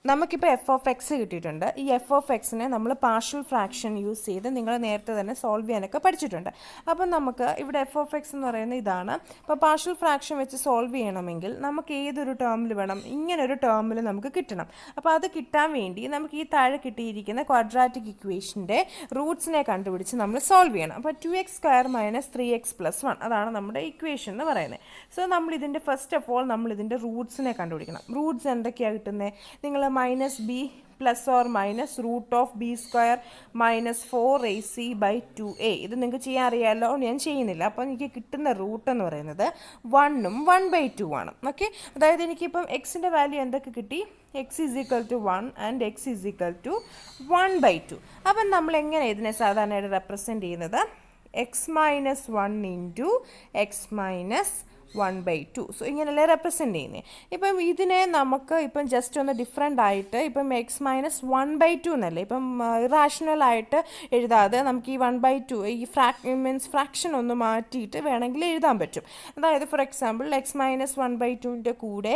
നമുക്കിപ്പോൾ എഫ് ഓഫ് എക്സ് കിട്ടിയിട്ടുണ്ട്. ഈ എഫ് ഓഫ് എക്സിനെ നമ്മൾ പാർഷ്യൽ ഫ്രാക്ഷൻ യൂസ് ചെയ്ത് നിങ്ങൾ നേരത്തെ തന്നെ സോൾവ് ചെയ്യാനൊക്കെ പഠിച്ചിട്ടുണ്ട്. അപ്പം നമുക്ക് ഇവിടെ എഫ് ഓഫ് എക്സ് എന്ന് പറയുന്നത് ഇതാണ്. അപ്പോൾ പാർഷ്യൽ ഫ്രാക്ഷൻ വെച്ച് സോൾവ് ചെയ്യണമെങ്കിൽ നമുക്ക് ഏതൊരു ടേമിൽ വേണം? ഇങ്ങനൊരു ടേമിൽ നമുക്ക് കിട്ടണം. അപ്പോൾ അത് കിട്ടാൻ വേണ്ടി നമുക്ക് ഈ താഴെ കിട്ടിയിരിക്കുന്ന ക്വാഡ്രാറ്റിക് ഇക്വേഷൻ്റെ റൂട്ട്സിനെ കണ്ടുപിടിച്ച് നമ്മൾ സോൾവ് ചെയ്യണം. അപ്പോൾ 2x² മൈനസ് 3x പ്ലസ് 1 അതാണ് നമ്മുടെ ഇക്വേഷൻ എന്ന് പറയുന്നത്. സോ നമ്മൾ ഇതിൻ്റെ ഫസ്റ്റ് ഓഫ് ഓൾ നമ്മൾ ഇതിൻ്റെ റൂട്ട്സിനെ കണ്ടുപിടിക്കണം. റൂട്ട്സ് എന്തൊക്കെയാണ് കിട്ടുന്നത്? നിങ്ങൾ minus b plus or minus root of b square minus 4ac/2a. ഇത് നിങ്ങൾക്ക് ചെയ്യാൻ അറിയാമല്ലോ, ഞാൻ ചെയ്യുന്നില്ല. അപ്പോൾ എനിക്ക് കിട്ടുന്ന റൂട്ട് എന്ന് പറയുന്നത് 1ഉം 1/2 ആണ്. ഓക്കെ, അതായത് എനിക്കിപ്പം എക്സിൻ്റെ വാല്യൂ എന്തൊക്കെ കിട്ടി? X is equal to 1 and x is equal to 1/2. അപ്പം നമ്മൾ എങ്ങനെ ഇതിനെ സാധാരണയായിട്ട് റെപ്രസെൻറ്റ് ചെയ്യുന്നത്? X minus 1 into x minus 1/2. So ഇങ്ങനെയല്ലേ റെപ്രസെൻറ്റ് ചെയ്യുന്നത്. ഇപ്പം ഇതിനെ നമുക്ക് ഇപ്പം ജസ്റ്റ് ഒന്ന് ഡിഫറെൻ്റ് ആയിട്ട് ഇപ്പം എക്സ് മൈനസ് 1/2 എന്നല്ലേ, ഇപ്പം ഇറാഷണൽ ആയിട്ട് എഴുതാതെ നമുക്ക് ഈ 1/2 ഈ ഫ്രാക്ഷൻ ഒന്ന് മാറ്റിയിട്ട് വേണമെങ്കിൽ എഴുതാൻ പറ്റും. അതായത് ഫോർ എക്സാമ്പിൾ എക്സ് മൈനസ് 1/2ൻ്റെ കൂടെ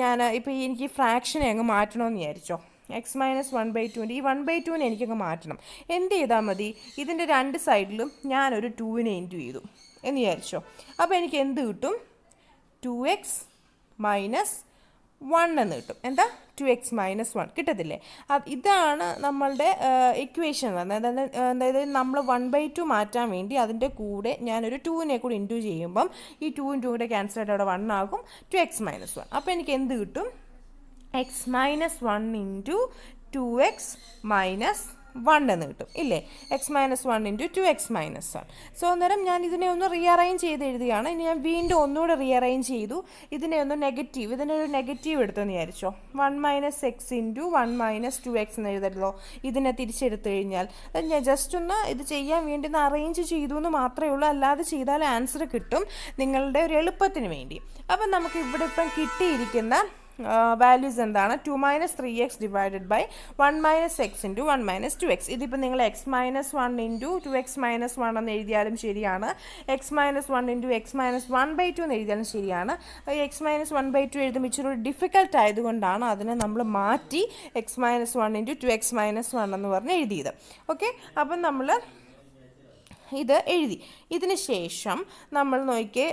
ഞാൻ ഇപ്പോൾ എനിക്ക് ഫ്രാക്ഷനെ അങ്ങ് മാറ്റണമെന്ന് വിചാരിച്ചോ. എക്സ് മൈനസ് 1/2ൻ്റെ ഈ 1/2നെ എനിക്കങ്ങ് മാറ്റണം. എന്ത് ചെയ്താൽ മതി? ഇതിൻ്റെ രണ്ട് സൈഡിലും ഞാനൊരു 2നെ ഇൻറ്റു ചെയ്തു എന്ന് വിചാരിച്ചോ. അപ്പോൾ എനിക്ക് എന്ത് കിട്ടും? 2x മൈനസ് 1 എന്ന് കിട്ടും. എന്താ? 2x minus 1 കിട്ടത്തില്ലേ? ഇതാണ് നമ്മളുടെ ഇക്വേഷൻ വരുന്നത്. അതായത് നമ്മൾ 1/2 മാറ്റാൻ വേണ്ടി അതിൻ്റെ കൂടെ ഞാനൊരു 2നെ കൂടി ഇൻറ്റു ചെയ്യുമ്പം ഈ 2നും 2 കൂടെ ക്യാൻസൽ ആയിട്ട് അവിടെ 1 ആകും. 2x minus 1. അപ്പോൾ എനിക്ക് എന്ത് കിട്ടും? X minus 1 into 2x minus 1 എന്ന് കിട്ടും ഇല്ലേ? X minus 1 into 2x minus 1. So അന്നേരം ഞാൻ ഇതിനെ ഒന്ന് റീഅറേഞ്ച് ചെയ്ത് എഴുതുകയാണ്. ഇനി ഞാൻ വീണ്ടും ഒന്നുകൂടെ റീഅറേഞ്ച് ചെയ്തു. ഇതിനെ ഒന്ന് നെഗറ്റീവ്, ഇതിനൊരു നെഗറ്റീവ് എടുത്തെന്ന് വിചാരിച്ചോ. 1 minus x into 1 minus 2x എന്ന് എഴുതല്ലോ. ഇതിനെ തിരിച്ചെടുത്തു കഴിഞ്ഞാൽ ഞാൻ ജസ്റ്റ് ഒന്ന് ഇത് ചെയ്യാൻ വേണ്ടി ഒന്ന് അറേഞ്ച് ചെയ്തു എന്ന് മാത്രമേ ഉള്ളൂ. അല്ലാതെ ചെയ്താൽ ആൻസർ കിട്ടും നിങ്ങളുടെ ഒരു എളുപ്പത്തിന് വേണ്ടി. അപ്പം നമുക്ക് ഇവിടെ ഇപ്പം കിട്ടിയിരിക്കുന്ന വാല്യൂസ് എന്താണ്? 2 minus 3x divided by 1 minus x into 1 minus 2x. ഇതിപ്പോൾ നിങ്ങൾ X minus 1 into 2x minus 1 എന്ന് എഴുതിയാലും ശരിയാണ്. X minus 1 into x minus 1/2 എന്ന് എഴുതിയാലും ശരിയാണ്. എക്സ് മൈനസ് 1/2 എഴുതുമ്പോൾ ഇച്ചിരി ഡിഫിക്കൽട്ട് ആയതുകൊണ്ടാണ് അതിനെ നമ്മൾ മാറ്റി X minus 1 into 2x minus 1 എന്ന് പറഞ്ഞ് എഴുതിയത്. ഓക്കെ, അപ്പം നമ്മൾ ഇത് എഴുതി. ഇതിന് ശേഷം നമ്മൾ നോക്കിയേ,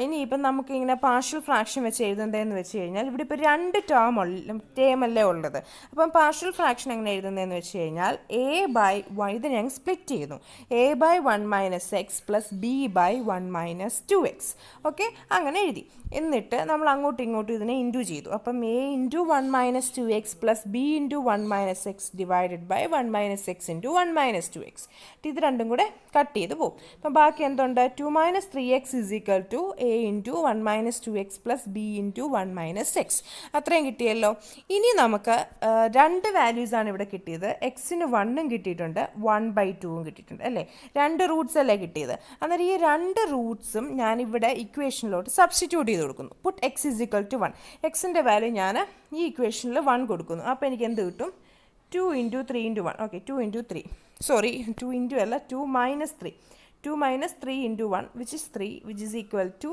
ഇനിയിപ്പം നമുക്കിങ്ങനെ പാർഷ്യൽ ഫ്രാക്ഷൻ വെച്ച് എഴുതേണ്ടതെന്ന് വെച്ച് കഴിഞ്ഞാൽ ഇവിടെ ഇപ്പോൾ 2 ടേമല്ലേ ഉള്ളത്. അപ്പം പാർഷ്യൽ ഫ്രാക്ഷൻ എങ്ങനെ എഴുതുന്നതെന്ന് വെച്ച് കഴിഞ്ഞാൽ a/1 ഇത് ഞങ്ങൾ സ്പ്ലിറ്റ് ചെയ്യുന്നു. a/1 minus X plus b/1 minus 2x. Okay, അങ്ങനെ എഴുതി. എന്നിട്ട് നമ്മൾ അങ്ങോട്ടും ഇങ്ങോട്ടും ഇതിനെ ഇൻറ്റു ചെയ്തു. അപ്പം a into 1 minus 2x plus b into 1 minus x divided by 1 minus x into 1 minus 2x. ഇത് രണ്ടും കൂടെ കട്ട് ചെയ്ത് പോകും. അപ്പം ബാക്കി എന്തുണ്ട്? 2 minus 3x is equal to a into 1 minus 2x plus b into 1 minus x. അത്രയും കിട്ടിയല്ലോ. ഇനി നമുക്ക് രണ്ട് വാല്യൂസാണ് ഇവിടെ കിട്ടിയത്. എക്സിന് 1ഉം കിട്ടിയിട്ടുണ്ട്, 1/2ഉം കിട്ടിയിട്ടുണ്ട് അല്ലേ? 2 റൂട്ട്സ് അല്ലേ കിട്ടിയത്? അന്നേരം ഈ 2 റൂട്ട്സും ഞാനിവിടെ ഇക്വേഷനിലോട്ട് സബ്സ്റ്റിറ്റ്യൂട്ട് ചെയ്ത് കൊടുക്കുന്നു. Put x is equal to 1. എക്സിൻ്റെ വാല്യൂ ഞാൻ ഈ ഇക്വേഷനിൽ 1 കൊടുക്കുന്നു. അപ്പോൾ എനിക്ക് എന്ത് കിട്ടും? 2 into 3 into 1. Okay, 2 into 3, sorry 2 into അല്ല, 2 minus 3. 2 minus 3 into 1 which is 3 which is equal to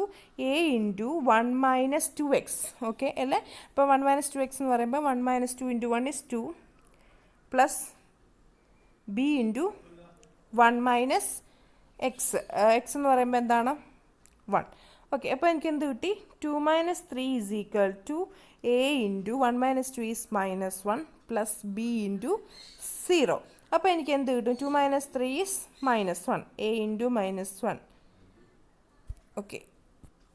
a into 1 minus 2x. Okay അല്ലേ? അപ്പോൾ 1 മൈനസ് 2x എന്ന് പറയുമ്പോൾ 1 minus 2 into 1 is 2 plus b into 1 minus x. X എന്ന് പറയുമ്പോൾ എന്താണ്? 1. Okay, അപ്പോൾ എനിക്ക് എന്ത് കിട്ടി? 2 minus 3 is equal to a into 1 minus 2 is minus 1 plus b into 0. അപ്പോൾ എനിക്ക് എന്ത് കിട്ടും? 2 minus 3 is minus 1, a into minus 1. Okay,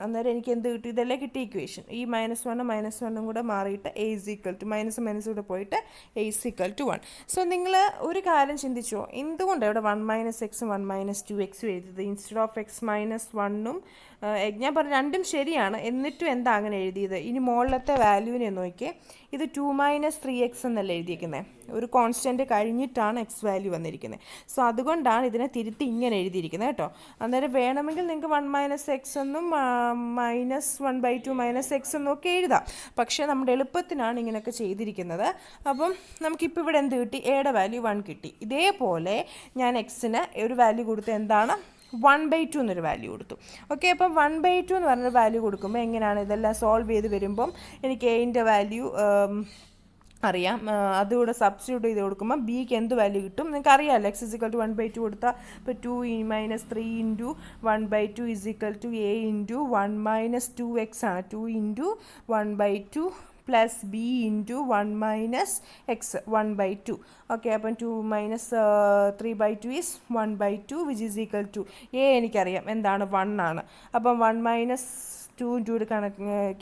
അന്നേരം എനിക്ക് എന്ത് കിട്ടും? ഇതല്ലേ കിട്ടിയ ഇക്വേഷൻ. ഈ -1 കൂടെ മാറിയിട്ട് a is equal to minus കൂടെ പോയിട്ട് a is equal to 1. So നിങ്ങൾ ഒരു കാര്യം ചിന്തിച്ചോ, എന്തുകൊണ്ടാണ് ഇവിടെ 1 മൈനസ് എക്സും 1 മൈനസ് 2x എഴുതിയത് ഇൻസ്റ്റെഡ് ഓഫ് എക്സ് മൈനസ് 1ഉം? ഞാൻ പറഞ്ഞു രണ്ടും ശരിയാണ്, എന്നിട്ടും എന്താ അങ്ങനെ എഴുതിയത്? ഇനി മുകളിലത്തെ വാല്യൂവിനെ നോക്കിയേ. ഇത് 2 മൈനസ് 3x എന്നല്ല എഴുതിയിരിക്കുന്നത്. ഒരു കോൺസ്റ്റൻറ്റ് കഴിഞ്ഞിട്ടാണ് എക്സ് വാല്യൂ വന്നിരിക്കുന്നത്. സോ അതുകൊണ്ടാണ് ഇതിനെ തിരുത്തി ഇങ്ങനെ എഴുതിയിരിക്കുന്നത് കേട്ടോ. അന്നേരം വേണമെങ്കിൽ നിങ്ങൾക്ക് 1 മൈനസ് എക്സ് എന്നും മൈനസ് 1/2 മൈനസ് എക്സ് എന്നും ഒക്കെ എഴുതാം. പക്ഷേ നമ്മുടെ എളുപ്പത്തിനാണ് ഇങ്ങനെയൊക്കെ ചെയ്തിരിക്കുന്നത്. അപ്പം നമുക്കിപ്പോൾ ഇവിടെ എന്ത് കിട്ടി? എയുടെ വാല്യൂ 1 കിട്ടി. ഇതേപോലെ ഞാൻ എക്സിന് ഒരു വാല്യൂ കൊടുത്ത് എന്താണ്? 1/2 എന്നൊരു വാല്യൂ കൊടുത്തു. ഓക്കെ, അപ്പം 1/2 എന്ന് പറഞ്ഞൊരു വാല്യൂ കൊടുക്കുമ്പോൾ എങ്ങനെയാണ് ഇതെല്ലാം സോൾവ് ചെയ്ത് വരുമ്പം എനിക്ക് എയിൻ്റെ വാല്യൂ അറിയാം. അതുകൂടെ സബ്സ്റ്റിറ്റ്യൂട്ട് ചെയ്ത് കൊടുക്കുമ്പോൾ ബിക്ക് എന്ത് വാല്യൂ കിട്ടും? നിങ്ങൾക്ക് അറിയാമല്ലോ. എക്സ് ഇസ് ഈക്വൽ ടു 1/2 കൊടുത്താൽ ഇപ്പോൾ 2 minus 3 into 1/2 is equal to a into 1 minus 2x ആണ്. 2 into 1/2 plus b into 1 minus x 1/2. Okay, അപ്പം 2 minus 3/2 is 1/2 which is equal to a എനിക്കറിയാം എന്താണ്? 1 ആണ്. അപ്പം 1 മൈനസ് 2 2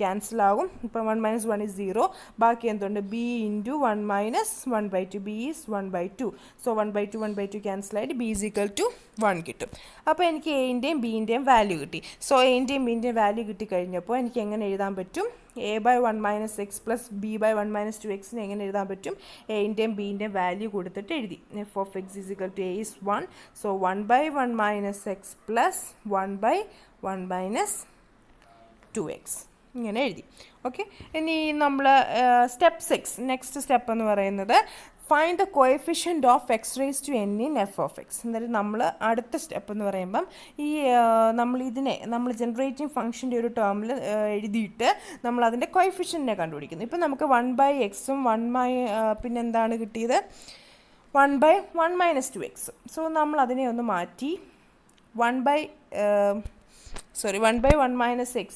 ക്യാൻസൽ ആകും. ഇപ്പം 1 - 1 is 0. ബാക്കി എന്തുണ്ട്? b into 1 - 1/2. b is 1/2. So 1/2 1/2 cancel ആയിട്ട് b is equal to 1 കിട്ടും. അപ്പോൾ എനിക്ക് എൻ്റെയും ബിൻ്റെയും വാല്യൂ കിട്ടി. സോ എൻ്റെയും ബിൻ്റെയും വാല്യൂ കിട്ടിക്കഴിഞ്ഞപ്പോൾ എനിക്ക് എങ്ങനെ എഴുതാൻ പറ്റും? a/1 - x plus b/1 - 2x എങ്ങനെ എഴുതാൻ പറ്റും? എൻ്റെയും ബിൻ്റെയും വാല്യൂ കൊടുത്തിട്ട് എഴുതി. f of x is equal to a is 1. So 1/1 - x plus 1/1 - 2x ഇങ്ങനെ എഴുതി. ഓക്കെ, ഇനി നമ്മൾ സ്റ്റെപ്പ് 6 നെക്സ്റ്റ് സ്റ്റെപ്പ് എന്ന് പറയുന്നത് find the coefficient of x raise to n in f of x. എന്നിട്ട് നമ്മൾ അടുത്ത സ്റ്റെപ്പ് എന്ന് പറയുമ്പം ഈ നമ്മൾ ജനറേറ്റിംഗ് ഫംഗ്ഷൻ്റെ ഒരു ടേമിൽ എഴുതിയിട്ട് നമ്മൾ അതിൻ്റെ കോഎഫിഷ്യൻറ്റിനെ കണ്ടുപിടിക്കുന്നു. ഇപ്പം നമുക്ക് 1/xഉം പിന്നെന്താണ് കിട്ടിയത്? 1/1 - 2x. സോ നമ്മൾ അതിനെ ഒന്ന് മാറ്റി 1/1 - x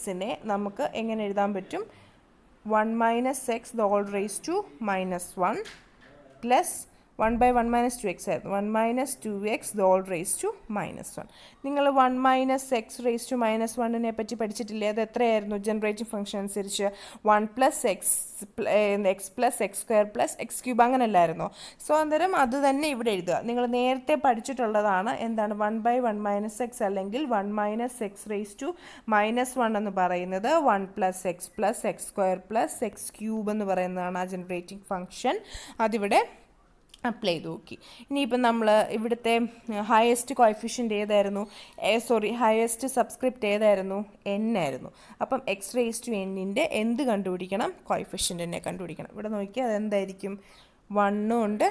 നമുക്ക് എങ്ങനെ എഴുതാൻ പറ്റും? 1 - x the whole raised to -1 plus 1/1 - 2x ആയിരുന്നു. 1 - 2x the whole raised to -1. നിങ്ങൾ 1 - x raised to -1 പറ്റി പഠിച്ചിട്ടില്ലേ? അത് എത്രയായിരുന്നു? ജനറേറ്റിംഗ് ഫംഗ്ഷൻ അനുസരിച്ച് 1 + x + x² + x³ അങ്ങനെയല്ലായിരുന്നോ? സോ അന്നേരം അത് തന്നെ ഇവിടെ എഴുതുക. നിങ്ങൾ നേരത്തെ പഠിച്ചിട്ടുള്ളതാണ്. എന്താണ് 1/1 - x അല്ലെങ്കിൽ 1 - x raised to -1 എന്ന് പറയുന്നത് 1 + x + x² + x³ എന്ന് പറയുന്നതാണ് ആ ജനറേറ്റിംഗ് ഫംഗ്ഷൻ. അതിവിടെ അപ്ലൈ ചെയ്ത് നോക്കി. ഇനിയിപ്പം നമ്മൾ ഇവിടുത്തെ ഹയസ്റ്റ് കോഎഫിഷ്യൻ്റ് ഏതായിരുന്നു? ഹയസ്റ്റ് സബ്സ്ക്രിപ്റ്റ് ഏതായിരുന്നു? n ആയിരുന്നു. അപ്പം x റേസ് ടു n എന്ത് കണ്ടുപിടിക്കണം? കോഎഫിഷ്യൻ്റിനെ കണ്ടുപിടിക്കണം. ഇവിടെ നോക്കിയാൽ അതെന്തായിരിക്കും? 1 ഉണ്ട്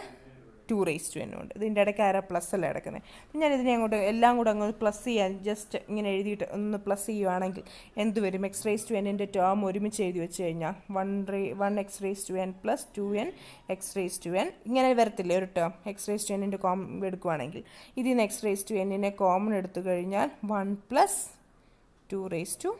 2 റേസ് ടു n ഉണ്ട്. ഇതിൻ്റെ ഇടയ്ക്ക് ആരാ പ്ലസ് അല്ല കിടക്കുന്നത്? ഞാൻ ഇതിനെ എല്ലാം കൂടെ അങ്ങോട്ട് പ്ലസ് ചെയ്യാൻ ജസ്റ്റ് ഇങ്ങനെ എഴുതിയിട്ട് ഒന്ന് പ്ലസ് ചെയ്യുവാണെങ്കിൽ എന്ത് വരും? x raise to n term ഒരുമിച്ച് എഴുതി വെച്ച് കഴിഞ്ഞാൽ 1x raise to n plus 2n x raise to n ഇങ്ങനെ വരത്തില്ലേ ഒരു term? x raise to n common എടുക്കുവാണെങ്കിൽ ഇതിൽ നിന്ന് x raise to n common എടുത്തു കഴിഞ്ഞാൽ 1 പ്ലസ് 2 റേസ് ടു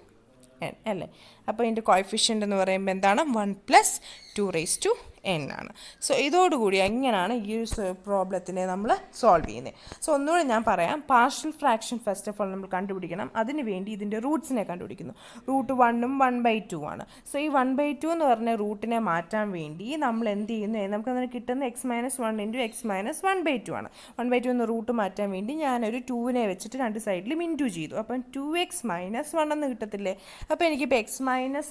n അല്ലേ? അപ്പോൾ ഇതിൻ്റെ കോഎഫിഷ്യൻ്റ് എന്ന് പറയുമ്പോൾ എന്താണ്? 1 പ്ലസ് 2 റേസ് ടു n ആണ്. സോ ഇതോടുകൂടി എങ്ങനെയാണ് ഈ ഒരു പ്രോബ്ലത്തിനെ നമ്മൾ സോൾവ് ചെയ്യുന്നത്? സോ ഒന്നുകൂടെ ഞാൻ പറയാം. Partial fraction first of all നമ്മൾ കണ്ടുപിടിക്കണം. അതിന് വേണ്ടി ഇതിൻ്റെ റൂട്ട്സിനെ കണ്ടുപിടിക്കുന്നു. റൂട്ട് 1ഉം 1/2 ആണ്. സോ ഈ 1/2 എന്ന് പറഞ്ഞ റൂട്ടിനെ മാറ്റാൻ വേണ്ടി നമ്മൾ എന്ത് ചെയ്യുന്നു? നമുക്ക് അതിന് കിട്ടുന്ന x - 1 × x - 1/2 ആണ്. 1/2 എന്ന റൂട്ട് മാറ്റാൻ വേണ്ടി ഞാനൊരു 2നെ വെച്ചിട്ട് രണ്ട് സൈഡിലും ഇൻറ്റു ചെയ്തു. അപ്പം 2x - 1 എന്ന് കിട്ടത്തില്ലേ? അപ്പോൾ എനിക്കിപ്പോൾ x - 1 ×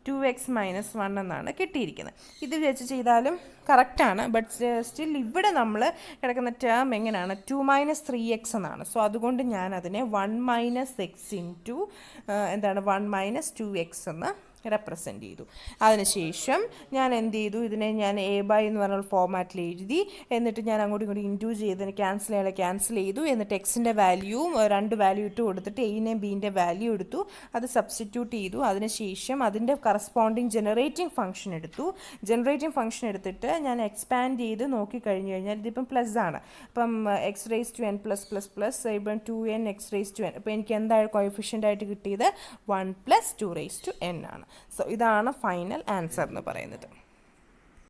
2x - 1 എന്നാണ് കിട്ടിയിരിക്കുന്നത്. ഇത് വെച്ച് ചെയ്താലും കറക്റ്റാണ്. ബട്ട് സ്റ്റിൽ ഇവിടെ നമ്മൾ കിടക്കുന്ന ടേം എങ്ങനെയാണ്? 2 - 3x എന്നാണ്. സോ അതുകൊണ്ട് ഞാൻ അതിനെ 1 - x × എന്താണ് 1 - 2x എന്ന് റെപ്രസെൻ്റ് ചെയ്തു. അതിനുശേഷം ഞാൻ എന്ത് ചെയ്തു? ഇതിനെ ഞാൻ a/, എന്ന് പറഞ്ഞ ഫോമാറ്റിൽ എഴുതി. എന്നിട്ട് ഞാൻ അങ്ങോട്ടും ഇങ്ങോട്ടും ഇൻറ്റു ചെയ്ത് ക്യാൻസൽ ചെയ്തു. എന്നിട്ട് എക്സിൻ്റെ വാല്യൂ 2 വാല്യൂ ഇട്ട് കൊടുത്തിട്ട് എൻ്റെയും ബിൻ്റെ വാല്യൂ എടുത്തു. അത് സബ്സ്റ്റിറ്റ്യൂട്ട് ചെയ്തു. അതിനുശേഷം അതിൻ്റെ കറസ്പോണ്ടിങ് ജനറേറ്റിംഗ് ഫംഗ്ഷൻ എടുത്തു. ജനറേറ്റിംഗ് ഫംഗ്ഷൻ എടുത്തിട്ട് ഞാൻ എക്സ്പാൻഡ് ചെയ്ത് നോക്കിക്കഴിഞ്ഞ് കഴിഞ്ഞാൽ ഇതിപ്പം പ്ലസ് ആണ്. അപ്പം x raise to n plus plus plus ഇപ്പം 2n x raise to n. അപ്പോൾ എനിക്ക് എന്താണ് കോഎഫിഷ്യൻ്റ് ആയിട്ട് കിട്ടിയത്? 1 + 2 റേസ് ടു n ആണ്. സോ ഇതാണ് ഫൈനൽ ആൻസർ എന്ന് പറയുന്നത്.